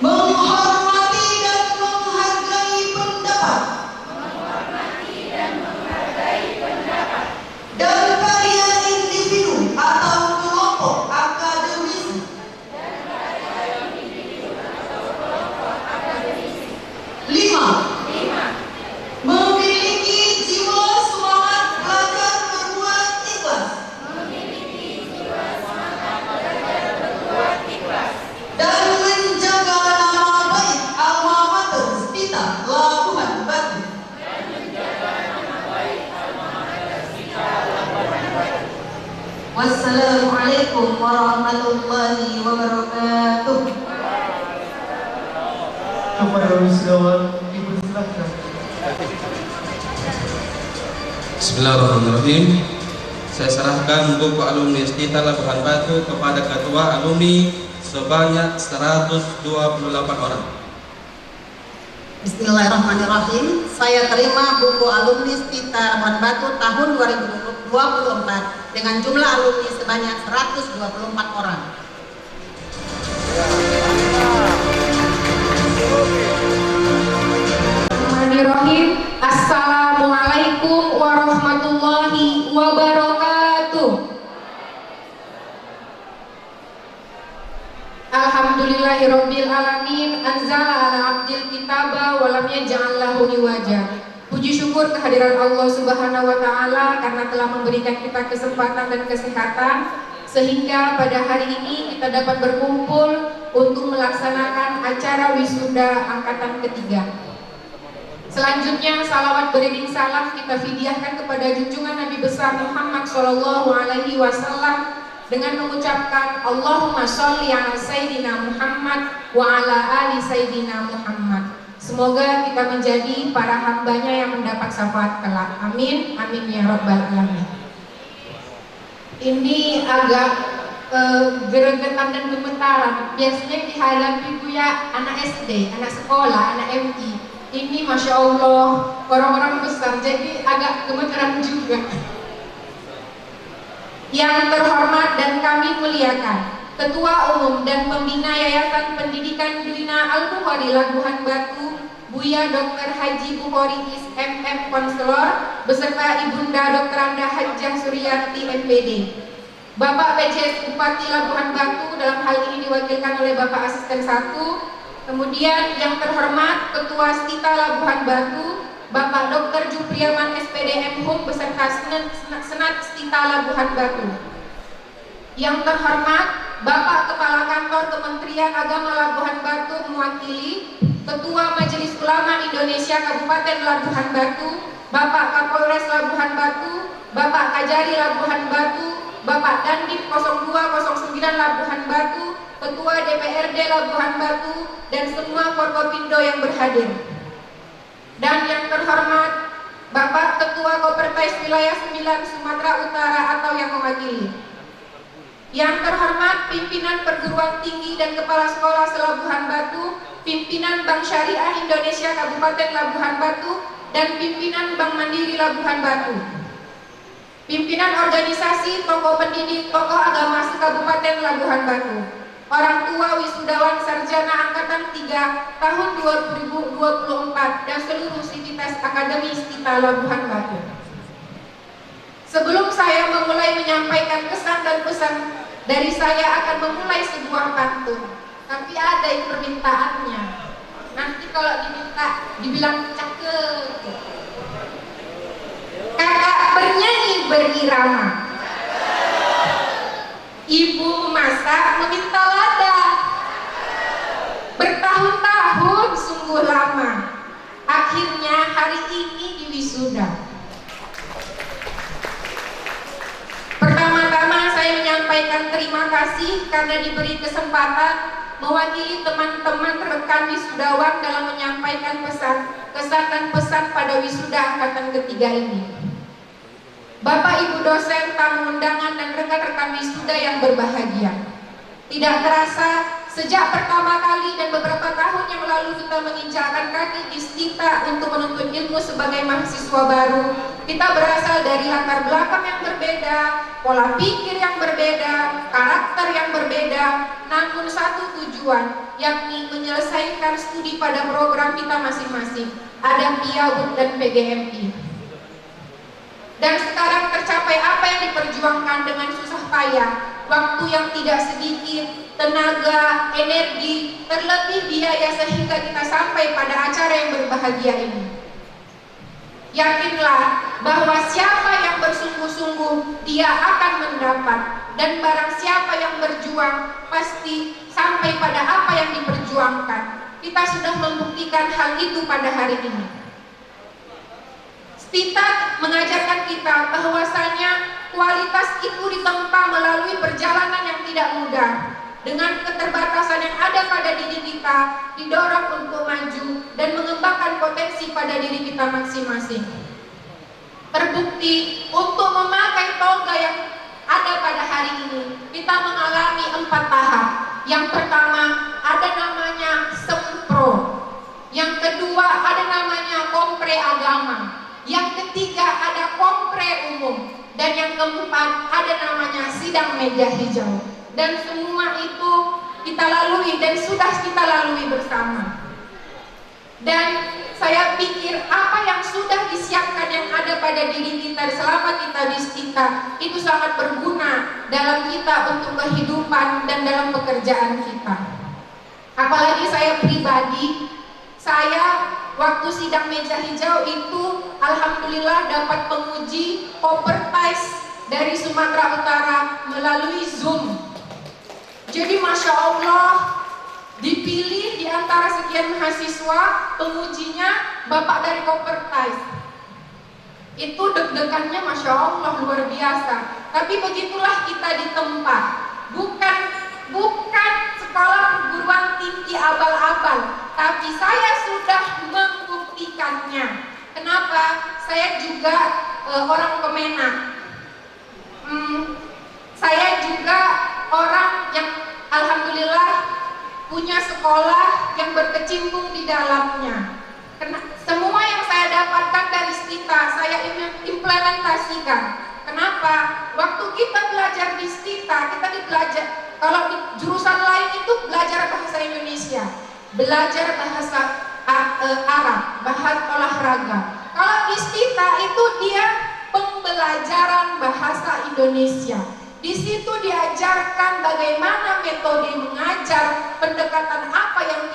Speaker 6: Menghormati dan menghargai pendapat dan karya individu atau kelompok akademisi. 5. Memiliki jiwa semangat belajar berbuat ikhlas. Dan menjaga nama baik alma mater Tita Labuhan Batu. Wassalamualaikum warahmatullahi wabarakatuh.
Speaker 1: Kepada wisdawan dipersilahkan.
Speaker 7: Bismillahirrahmanirrahim. Saya serahkan buku alumni Tita Labuhan Batu kepada ketua alumni sebanyak 128 orang.
Speaker 6: Bismillahirrahmanirrahim. Saya terima buku alumni Tita Labuhan Batu tahun 2024 dengan jumlah alumni sebanyak 124 orang.
Speaker 5: Bismillahirrahmanirrahim. Assalamualaikum warahmatullahi wabarakatuh. Alhamdulillahirabbil alamin, anzala ala abdil kitaba wa lam yaj'al lahu iwaja. Puji syukur kehadiran Allah Subhanahu wa taala karena telah memberikan kita kesempatan dan kesehatan sehingga pada hari ini kita dapat berkumpul untuk melaksanakan acara wisuda angkatan ketiga. Selanjutnya salawat beriring salam kita fidyahkan kepada junjungan Nabi besar Muhammad Shallallahu Alaihi Wasallam dengan mengucapkan Allahumma sholli ala Sayyidina Muhammad wa ala ali Sayyidina Muhammad. Semoga kita menjadi para hambanya yang mendapat syafaat kelak. Amin, amin ya rabbal alamin. Ini agak geregetan dan gemetaran. Biasanya dihadapi Buya anak SD, anak sekolah, anak MI. Ini Masya Allah orang-orang besar, jadi agak gemeteran juga. Yang terhormat dan kami muliakan Ketua Umum dan Pembina Yayasan Pendidikan Duina Al-Bukhari Labuhan Batu, Buya Dr. Haji Bukhari Is MM Konselor beserta Ibunda Dr. Anda Hajjah Suryanti MPD. Bapak PJS Bupati Labuhan Batu dalam hal ini diwakilkan oleh Bapak Asisten 1. Kemudian yang terhormat Ketua Stita Labuhan Batu, Bapak Dr. Jupriaman SPDM Hum beserta Senat Stita Labuhan Batu. Yang terhormat Bapak Kepala Kantor Kementerian Agama Labuhan Batu mewakili Ketua Majelis Ulama Indonesia Kabupaten Labuhan Batu, Bapak Kapolres Labuhan Batu, Bapak Kajari Labuhan Batu, Bapak Dandim 0209 Labuhan Batu, Ketua DPRD Labuhan Batu, dan semua Forkopindo yang berhadir. Dan yang terhormat Bapak Ketua Kopertais Wilayah 9 Sumatera Utara atau yang mewakili. Yang terhormat pimpinan perguruan tinggi dan kepala sekolah Labuhan Batu, pimpinan Bank Syariah Indonesia Kabupaten Labuhan Batu, dan pimpinan Bank Mandiri Labuhan Batu. Pimpinan organisasi, tokoh pendidik, tokoh agama se-Kabupaten Labuhan Batu. Orang tua wisudawan sarjana angkatan 3 tahun 2024 dan seluruh sivitas akademi Stita Labuhan Batu. Sebelum saya memulai menyampaikan kesan dan pesan, dari saya akan memulai sebuah pantun. Tapi ada yang permintaannya. Nanti kalau dibilang cakep. Kakak bernyanyi berirama, ibu memasak meminta lada. Bertahun-tahun sungguh lama, akhirnya hari ini diwisuda. Pertama-tama saya menyampaikan terima kasih karena diberi kesempatan mewakili teman-teman rekan wisudawan dalam menyampaikan kesan dan pesan pada wisuda angkatan ketiga ini. Bapak Ibu dosen, tamu undangan dan rekan-rekan wisuda yang berbahagia. Tidak terasa sejak pertama kali dan beberapa tahun yang lalu kita menginjakkan kaki di Stita untuk menuntut ilmu sebagai mahasiswa baru. Kita berasal dari latar belakang yang berbeda, pola pikir yang berbeda, karakter yang berbeda, namun satu tujuan, yakni menyelesaikan studi pada program kita masing-masing, ada PIAUD dan PGMI. Dan sekarang tercapai apa yang diperjuangkan dengan susah payah, waktu yang tidak sedikit, tenaga, energi, terlebih biaya sehingga kita sampai pada acara yang berbahagia ini. Yakinlah bahwa siapa yang bersungguh-sungguh dia akan mendapat, dan barang siapa yang berjuang pasti sampai pada apa yang diperjuangkan. Kita sudah membuktikan hal itu pada hari ini. Stita mengajarkan kita bahwasanya kualitas itu ditempa melalui perjalanan yang tidak mudah. Dengan keterbatasan yang ada pada diri kita, didorong untuk maju dan mengembangkan potensi pada diri kita masing-masing. Terbukti untuk memakai toga yang ada pada hari ini, kita mengalami 4 tahap. Yang pertama ada namanya sempro, yang kedua ada namanya kompre agama, yang ketiga ada kompre umum, dan yang keempat ada namanya sidang meja hijau. Dan semua itu kita lalui dan sudah kita lalui bersama. Dan saya pikir apa yang sudah disiapkan yang ada pada diri kita selama kita di Stita itu sangat berguna dalam kita untuk kehidupan dan dalam pekerjaan kita. Apalagi saya pribadi, saya waktu sidang meja hijau itu alhamdulillah dapat menguji Kompertais dari Sumatera Utara melalui Zoom. Jadi Masya Allah, dipilih di antara sekian mahasiswa, pengujinya Bapak dari Kompertais. Itu deg-degannya Masya Allah luar biasa. Tapi begitulah kita di tempat, bukan sekolah perguruan tinggi abal-abal, tapi saya sudah membuktikannya. Kenapa? Saya juga orang Kemenak. Saya juga orang yang alhamdulillah punya sekolah yang berkecimpung di dalamnya. Semua yang saya dapatkan dari Stita saya implementasikan. Kenapa? Waktu kita belajar di Stita, kita belajar, kalau di jurusan lain itu belajar bahasa Indonesia, belajar bahasa Arab, bahasa olahraga. Kalau di Stita itu dia pembelajaran bahasa Indonesia. Di situ diajarkan bagaimana metode mengajar, pendekatan apa yang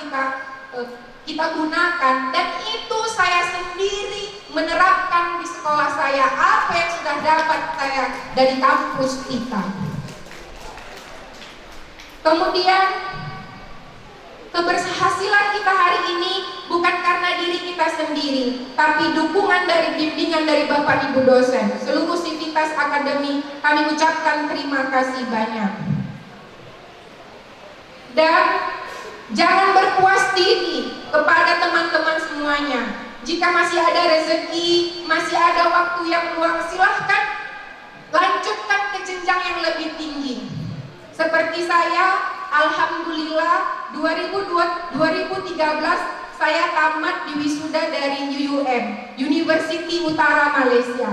Speaker 5: kita gunakan, dan itu saya sendiri menerapkan di sekolah saya apa yang sudah dapat saya dari kampus kita. Kemudian keberhasilan kita hari ini bukan karena diri kita sendiri, tapi dukungan dari bimbingan dari Bapak Ibu dosen, seluruh sivitas akademi, kami ucapkan terima kasih banyak. Dan jangan berpuas diri kepada teman-teman semuanya. Jika masih ada rezeki, masih ada waktu yang luang, silahkan lanjutkan ke jenjang yang lebih tinggi. Seperti saya, alhamdulillah 2013 saya tamat di wisuda dari UUM. dosen University Utara Malaysia.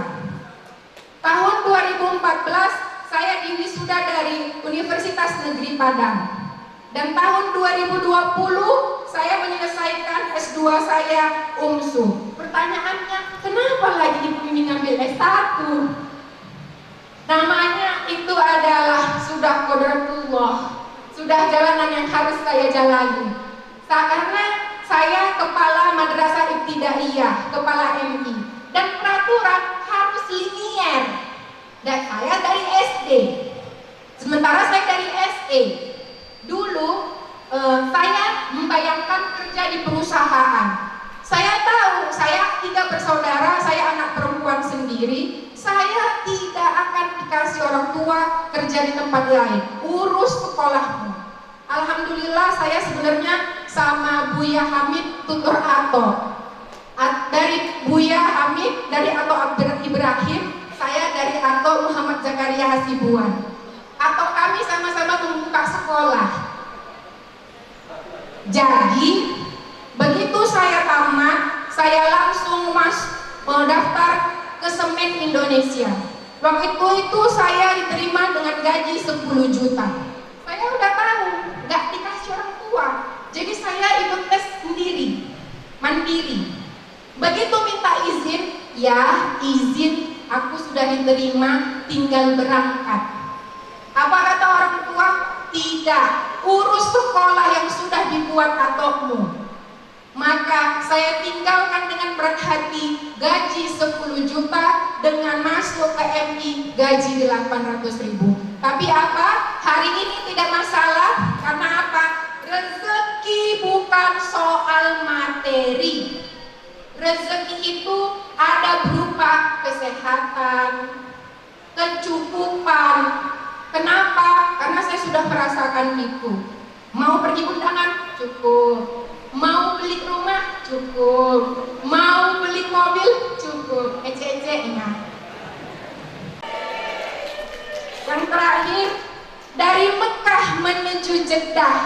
Speaker 5: Tahun 2014 saya diwisuda dari Universitas Negeri Padang. Dan tahun 2020 saya menyelesaikan S2 saya UMSU. Pertanyaannya, kenapa lagi dibimbing ngambil S1? Namanya itu adalah sudah qadratullah, sudah jalanan yang harus saya jalani. Karena saya kepala Madrasah Ibtidaiyah, kepala MI, dan peraturan harus linier. Dan saya dari SD, sementara saya dari SE. Dulu saya membayangkan kerja di perusahaan. Saya tahu, saya 3 bersaudara, saya anak perempuan sendiri. Saya tidak akan dikasih orang tua kerja di tempat lain. Urus sekolahmu. Alhamdulillah saya sebenarnya sama Buya Hamid tutur Ato. Dari Buya Hamid, dari Ato Abdur Ibrahim, saya dari Ato Muhammad Zakaria Hasibuan. Atau kami sama-sama membuka sekolah. Jadi begitu saya tamat, saya langsung mendaftar ke Semen Indonesia. Waktu itu saya diterima dengan gaji 10 juta. Saya udah tahu, nggak dikasih orang tua. Jadi saya ikut tes sendiri, mandiri. Begitu minta izin, ya izin, aku sudah diterima, tinggal berangkat. Apa kata orang tua? Tidak, urus sekolah yang sudah dibuat atokmu. Maka saya tinggalkan dengan berat hati gaji 10 juta dengan masuk ke MI gaji 800.000. Tapi apa? Hari ini tidak masalah. Karena apa? Rezeki bukan soal materi. Rezeki itu ada berupa kesehatan, kecukupan. Kenapa? Karena saya sudah merasakan itu. Mau pergi undangan? Cukup. Mau beli rumah? Cukup. Mau beli mobil? Cukup. Ece-ece ingat. Yang terakhir, dari Mekah menuju Jeddah,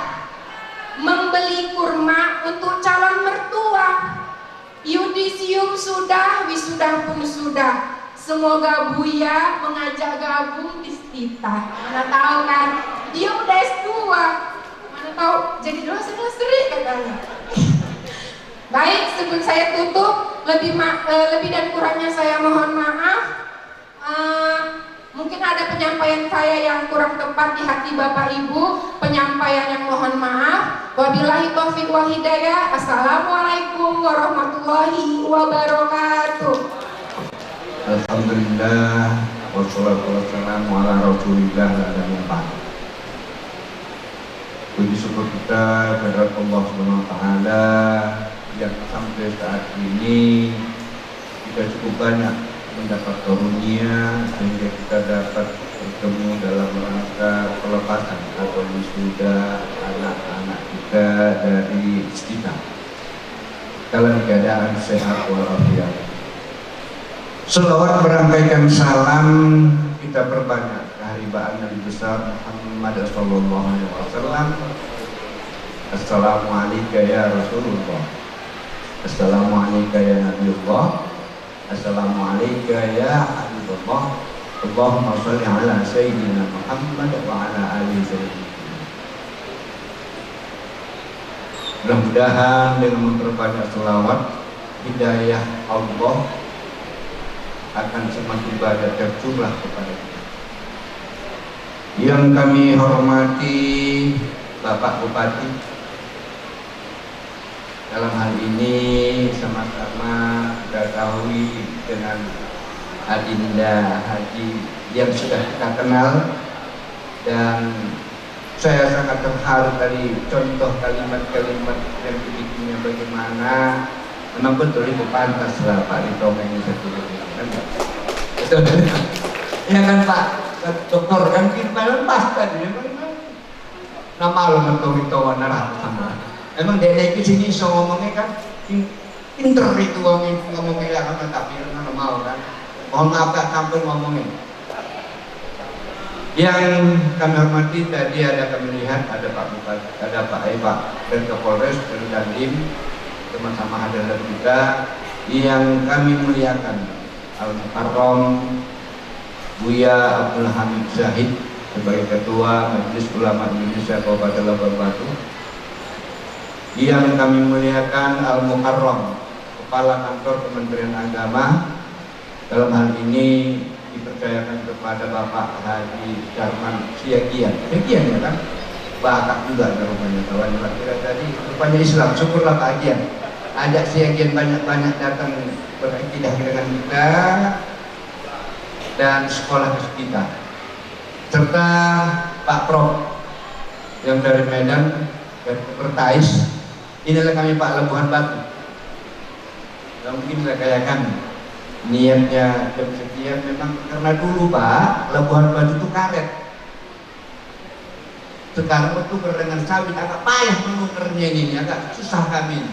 Speaker 5: membeli kurma untuk calon mertua. Yudisium sudah, wisuda pun sudah. Semoga Buya mengajak gabung di Stita. Mana tahu kan, dia udah S2. Mana tahu jadi dosen-dosen katanya. Baik, sebelum saya tutup, lebih dan kurangnya saya mohon maaf. Mungkin ada penyampaian saya yang kurang tepat di hati Bapak Ibu, penyampaian yang mohon maaf. Wabillahi taufiq wal hidayah. Assalamualaikum warahmatullahi wabarakatuh.
Speaker 8: Alhamdulillah, wassalatu wassalamu ala rasulillah wa puji syukur kita kepada Allah Subhanahu wa taala yang sampai saat ini kita cukup banyak mendapat karunia sehingga kita dapat bertemu dalam rangka pelepasan atau wisuda anak-anak kita dari Stita dalam keadaan sehat walafiat. Selawat merangkaikan salam kita perbanyak keharibaan Nabi besar Muhammad sallallahu alaihi wasallam. Assalamualaikum ya Rasulullah. Assalamualaikum ya Nabiullah. Assalamualaikum ya Habibullah. Allahumma sholli ala sayyidina Muhammad wa ala ali sayyidina. Mudah-mudahan dengan memperbanyak selawat, hidayah Allah akan semakin banyak tercurah kepada kita. Yang kami hormati Bapak Bupati, dalam hal ini sama-sama kita ketahui dengan Adinda Haji yang sudah kita kenal, dan saya sangat terharu dari contoh kalimat-kalimat yang dibikinnya bagaimana. Memang betul itu pantas lah Pak Ditongeng ini satu kan Pak? Betul ya kan Pak Dokter kan kita pas tadi nama lo mentowi-towi narah sama. Emang dia ke sini so ngomongnya kan pinter itu ngomongnya ya kan, tapi mana mau kan. Mohon maaf Kak sampai ngomongin. Yang kami hormati tadi ada kami lihat ada Pak Bupati, ada Pak Eva dan Kapolres dan Dandim teman-teman hadir juga. yang kami muliakan Al-Mukarram Buya Abdul Hamid Zahid sebagai Ketua Majelis Ulama Indonesia Kabupaten Labuan Batu, yang kami muliakan Al-Mukarram Kepala Kantor Kementerian Agama, dalam hal ini dipercayakan kepada Bapak Haji Darman Siagian ya kan? Bakat juga rupanya kawan kira tadi, rupanya Islam, syukurlah Pak Haji ajak Siagian banyak-banyak datang berakidah dengan kita dan sekolah kita, serta Pak Prof yang dari Medan dan Pertais. Inilah kami Pak Labuhan Batu. Nah, mungkin saya kayakan niatnya jam sekian memang karena dulu Pak Labuhan Batu itu karet. Sekarang itu dengan sawit agak payah menukernya ini, agak susah kami.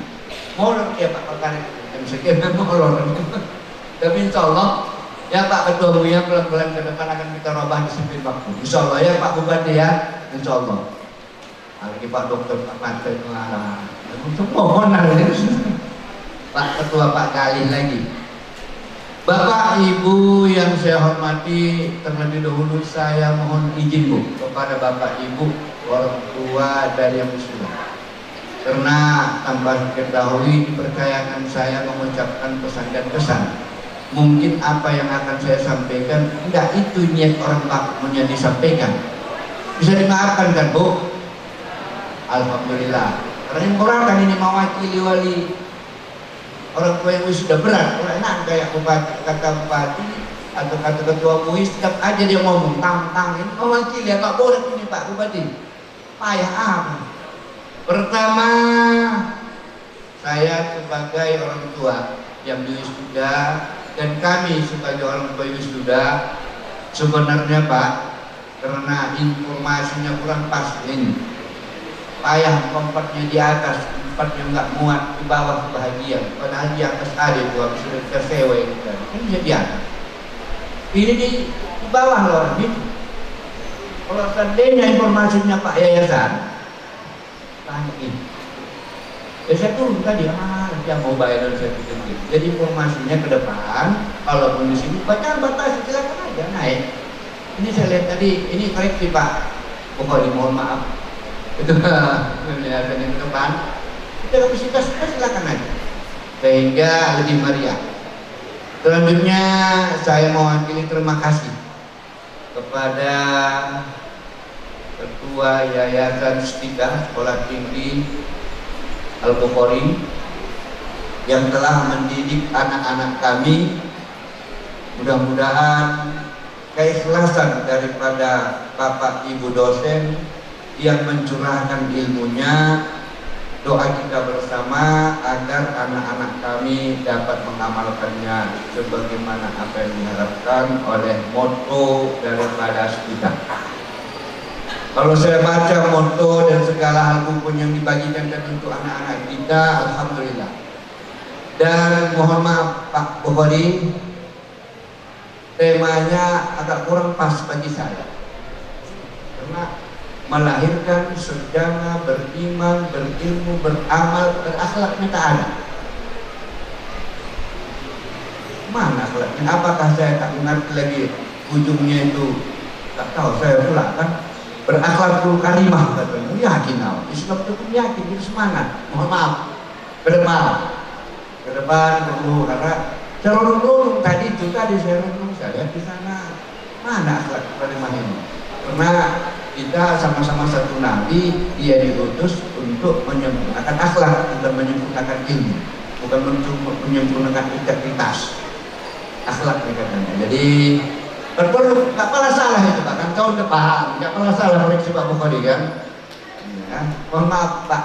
Speaker 8: Molor ya Pak karet jam sekian molor. Tapi insya Allah ya Pak Ketua Buya pelan-pelan ke depan akan kita robah disiplin waktu. Insya Allah ya Pak Bupati ya, insya Allah. Lagi Pak Dokter Pak Pantai Melarang. Mohon Pak Ketua Pak Galih lagi. Bapak Ibu yang saya hormati, terlebih dahulu saya mohon izin Bu kepada Bapak Ibu orang tua dari yang sudah. Karena tanpa diketahui dipercayakan saya mengucapkan pesan dan kesan. Mungkin apa yang akan saya sampaikan enggak itu niat orang Bakunya disampaikan. Bisa dimaafkan kan Bu? Alhamdulillah. Karena orang kan ini mewakili wali orang tua yang sudah berat, orang enak kayak bupati, kata bupati atau kata ketua MUI, setiap aja dia ngomong tang ini mewakili, nggak boleh ini Pak Bupati, payah apa? Pertama, saya sebagai orang tua yang wisuda dan kami sebagai orang tua wisuda sebenarnya Pak, karena informasinya kurang pas ini, payah kompatnya di atas, tempatnya nggak muat, di bawah bahagia, padahal di atas ada itu habis sudah kita sewa ini kan jadi atas. Ini di bawah loh orang ini. Kalau seandainya informasinya Pak Yayasan, tanya ini. Ya saya turun tadi, yang mau bayar dan saya pikir. Jadi informasinya ke depan, kalaupun di sini baca batasi silakan aja naik. Ini saya lihat tadi, ini koreksi Pak. Pokoknya mohon maaf. Itu yayasan yang ke depan. Kapasitas kita silakan aja sehingga lebih meriah. Selanjutnya saya mewakili terima kasih kepada Ketua Yayasan Stika Sekolah Tinggi Al-Bukhari yang telah mendidik anak-anak kami. Mudah-mudahan keikhlasan daripada Bapak Ibu dosen yang mencurahkan ilmunya, doa kita bersama agar anak-anak kami dapat mengamalkannya sebagaimana apa yang diharapkan oleh motto daripada kita. Kalau saya baca motto dan segala hal buku yang dibagikan dan untuk anak-anak kita, alhamdulillah. Dan mohon maaf Pak Bukhari, temanya agak kurang pas bagi saya. Karena melahirkan sarjana beriman, berilmu, beramal, berakhlaknya tak ada. Mana akhlaknya? Apakah saya tak mengerti lagi ujungnya itu? Tak tahu saya pula kan. Berakhlakul karimah katanya. Yakin awak. Islam itu pun yakin, itu semangat. Mohon maaf. Ke depan perlu karena saya runung tadi itu saya runung saya lihat di sana mana akhlak karimah ini. Karena kita sama-sama satu nabi, dia diutus untuk menyempurnakan akhlak, bukan menyempurnakan ilmu, bukan menyempurnakan integritas akhlak katanya. Jadi perlu nggak pernah salah itu Pak, kan tahun depan nggak pernah salah koreksi Pak Bukhari kan. Ya, mohon maaf Pak,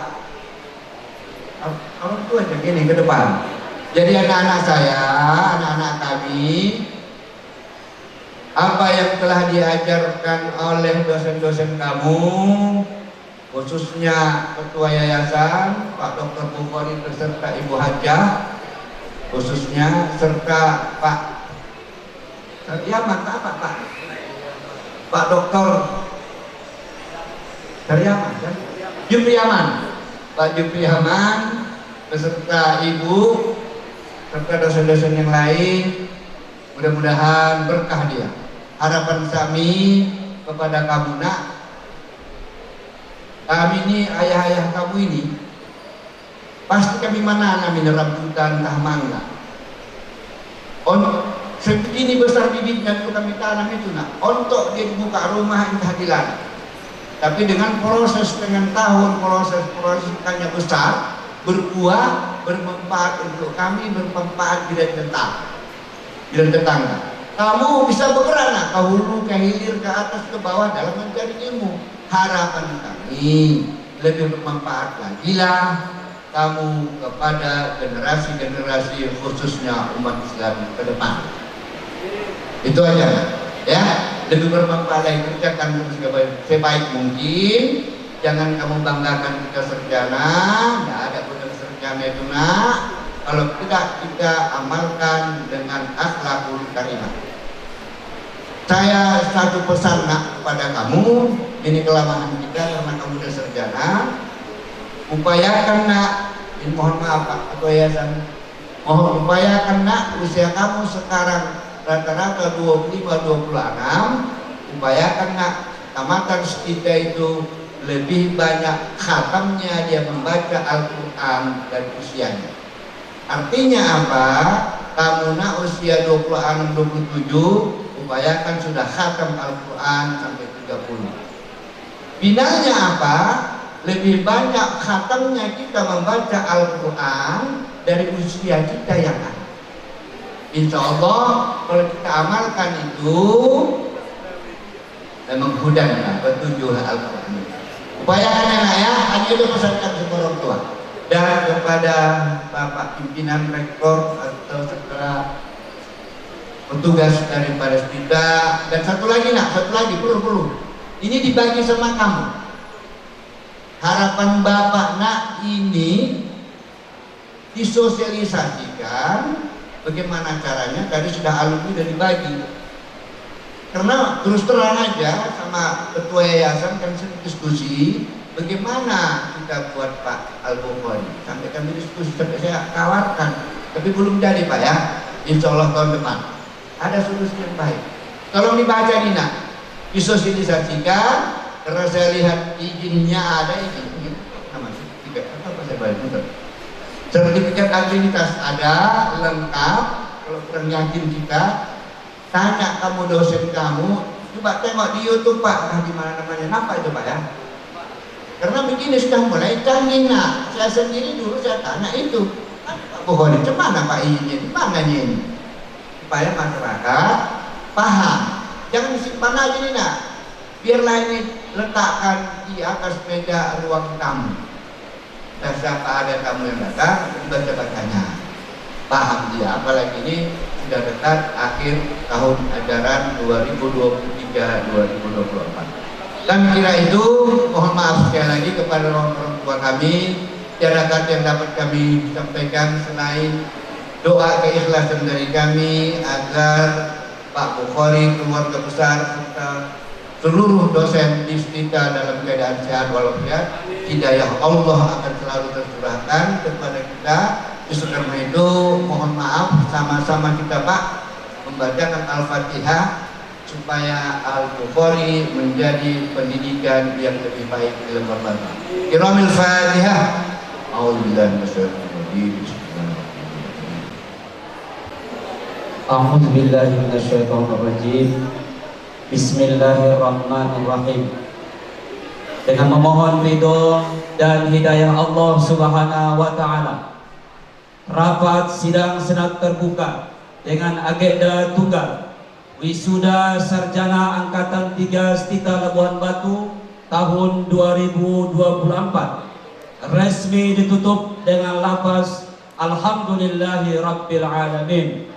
Speaker 8: kalau itu aja gini ke depan. Jadi anak-anak saya, anak-anak kami, apa yang telah diajarkan oleh dosen-dosen kamu, khususnya Ketua Yayasan Pak Dr. Bukhari beserta Ibu Hajah, khususnya serta Pak Saryaman, apa Pak? Pak Dr. Saryaman, kan? Jupri Yaman, Pak Jupri Yaman beserta Ibu serta dosen-dosen yang lain, mudah-mudahan berkah dia. Harapan kami kepada kamu nak, kami ini ayah-ayah kamu ini pasti kami mana kami rambutan entah mangga. Segini besar bibitnya itu kami tanam itu nak, untuk dia buka rumah entah di ladang. Tapi dengan proses dengan tahun proses hanya besar, berbuah, bermanfaat untuk kami, bermanfaat di tetangga. Kamu bisa bergerak nak, ke hulu, ke hilir, ke atas, ke bawah dalam mencari ilmu. Harapan kami lebih bermanfaat lagi lah kamu kepada generasi-generasi khususnya umat Islam ke depan. Itu aja ya, lebih bermanfaat lagi, kerjakan sebaik mungkin. Jangan kamu banggakan kita sarjana, tidak ada benar sarjana itu nak, kalau tidak kita amalkan dengan akhlakul karimah. Saya satu pesan nak kepada kamu, ini kelemahan kita karena kamu sudah sarjana, upayakan nak, ini mohon maaf Pak Ketua Yayasan, mohon upayakan nak, usia kamu sekarang rata-rata 25-26, upayakan nak tamatan kita itu lebih banyak khatamnya dia membaca Al-Quran dari usianya. Artinya apa? Kamu nak usia 26-27, upayakan sudah khatam Al-Quran sampai 30. Finalnya apa? Lebih banyak khatamnya kita membaca Al-Quran dari usia kita yang ada. Insya Allah kalau kita amalkan itu memang hudanya petunjuk Al-Quran. Upayakan anak ya, hanya itu pesankan semua orang tua. Dan kepada Bapak pimpinan rektor atau segala petugas daripada kita, dan satu lagi nak, satu lagi perlu ini dibagi sama kamu. Harapan Bapak nak ini disosialisasikan bagaimana caranya. Tadi sudah alumni sudah dibagi. Karena terus terang aja sama ketua yayasan kan sering diskusi bagaimana kita buat Pak Al-Bukhari. Sampai kami diskusi, sampai saya tawarkan, tapi belum jadi Pak ya. Insya Allah tahun depan ada solusi yang baik. Tolong dibaca Dina, disosialisasikan. Karena saya lihat izinnya ada, izin namanya apa saya balik muter. Sertifikat akreditas ada lengkap. Kalau kurang yakin kita tanya kamu dosen kamu, coba tengok di YouTube Pak, nah di mana namanya, nampak itu Pak ya. Karena begini sudah mulai canggih nak. Saya sendiri dulu saya tanya itu, Pak Bukhari, cemana Pak izinnya, di mana ini? Supaya masyarakat paham. Jangan disimpan aja nih nak. Biarlah ini letakkan di atas meja ruang tamu. Dan siapa ada tamu yang datang, baca-bacanya. Paham dia, apalagi ini sudah dekat akhir tahun ajaran 2023-2024. Kami kira itu, mohon maaf sekali lagi kepada orang tua kami. Tiada kata yang dapat kami sampaikan selain doa keikhlasan dari kami agar Pak Bukhari, keluarga besar serta seluruh dosen di kita dalam keadaan sehat walafiat. Hidayah Allah akan selalu tercurahkan kepada kita. Justru karena itu mohon maaf, sama-sama kita Pak membacakan Al-Fatihah supaya Al-Bukhari menjadi pendidikan yang lebih baik di lembar bangsa. Kiramil Fatihah. A'udzubillahi minasyaitonir rajim.
Speaker 9: A'udzubillahi minasyaitonir rajim. Bismillahirrahmanirrahim. Dengan memohon ridho dan hidayah Allah Subhanahu wa taala, rapat sidang senat terbuka dengan agenda tunggal wisuda sarjana angkatan 3 Stita Labuhan Batu tahun 2024 resmi ditutup dengan lafaz Alhamdulillahi Rabbil Alamin.